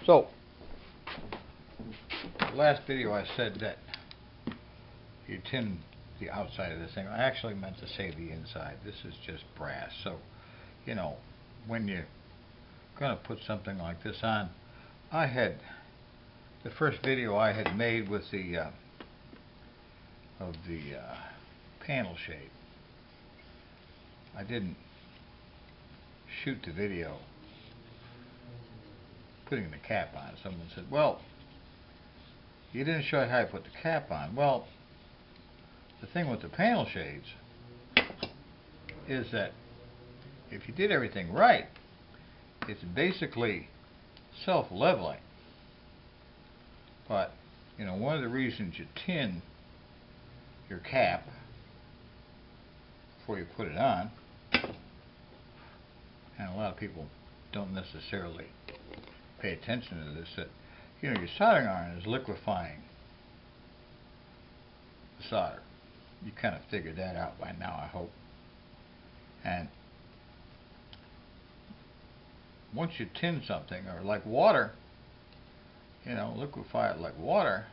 So, last video I said that you tin the outside of this thing. I actually meant to say the inside. This is just brass. So, you know, when you're going to put something like this on, the first video I had made was the panel shade. I didn't shoot the video putting the cap on. Someone said, well, you didn't show how you put the cap on. Well, the thing with the panel shades is that if you did everything right, it's basically self-leveling. But, you know, one of the reasons you tin your cap before you put it on, and a lot of people don't necessarily pay attention to this, that, you know, your soldering iron is liquefying the solder. You kind of figured that out by now, I hope. And once you tin something, or like water, you know, liquefy it like water.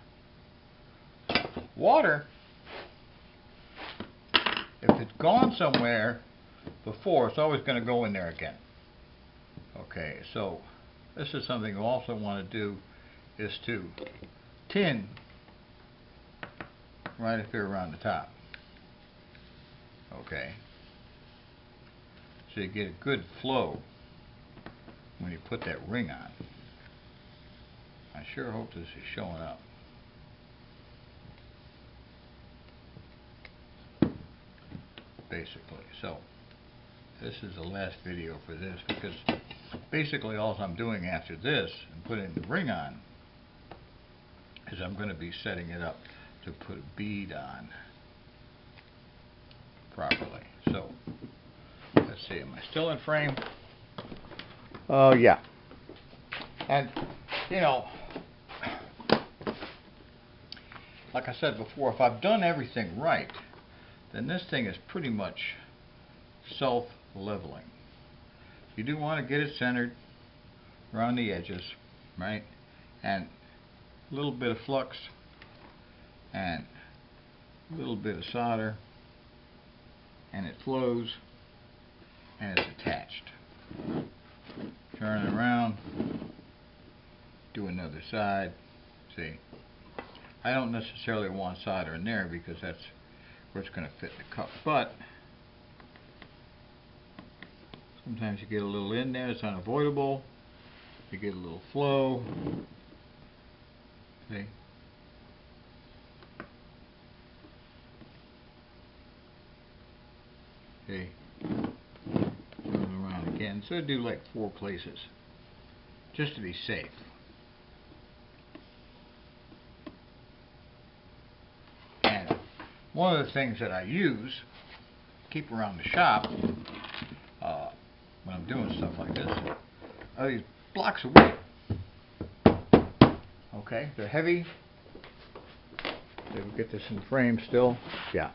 Water, if it's gone somewhere before, it's always going to go in there again. Okay, so this is something you also want to do, is to tin right up here around the top. Okay, so you get a good flow when you put that ring on. I sure hope this is showing up. Basically, so this is the last video for this, because basically all I'm doing after this and putting the ring on is I'm going to be setting it up to put a bead on properly. So let's see, am I still in frame? Oh yeah. And you know, like I said before, if I've done everything right, then this thing is pretty much self-leveling. You do want to get it centered around the edges, right? And a little bit of flux and a little bit of solder, and it flows and it's attached. Turn it around, do another side. See, I don't necessarily want solder in there because that's where it's going to fit the cup, but sometimes you get a little in there, it's unavoidable. You get a little flow. See? Okay. Turn it around again. So do like 4 places, just to be safe. And one of the things that I use, keep around the shop, when I'm doing stuff like this, are these blocks of wood. Okay, they're heavy. Did we get this in frame still? Yeah.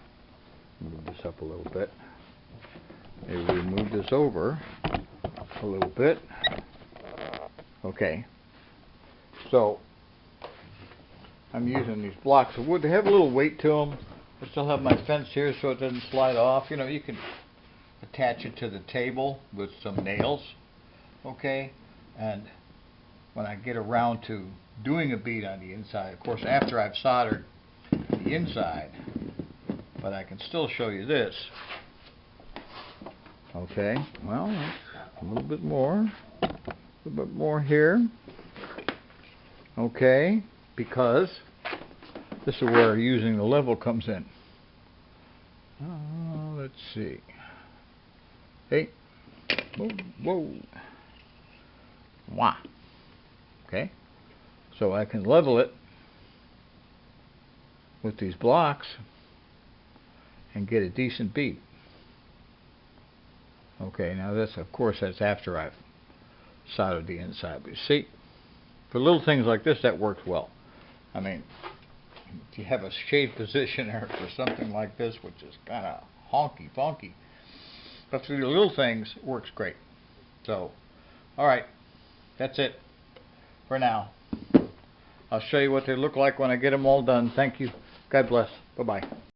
Move this up a little bit. Maybe we move this over a little bit. Okay. So I'm using these blocks of wood. They have a little weight to them. I still have my fence here so it doesn't slide off. You know, you can attach it to the table with some nails. Okay. And when I get around to doing a bead on the inside, of course after I've soldered the inside, but I can still show you this. Okay, well, a little bit more here. Okay, because this is where using the level comes in. Let's see. Hey, whoa, whoa. Wah. Okay, so I can level it with these blocks and get a decent bead. Okay, now this, of course, that's after I've soldered the inside. But you see, for little things like this, that works well. I mean, if you have a shade positioner for something like this, which is kind of honky-funky, but for the little things, it works great. So, all right, that's it. for now. I'll show you what they look like when I get them all done. Thank you. God bless. Bye-bye.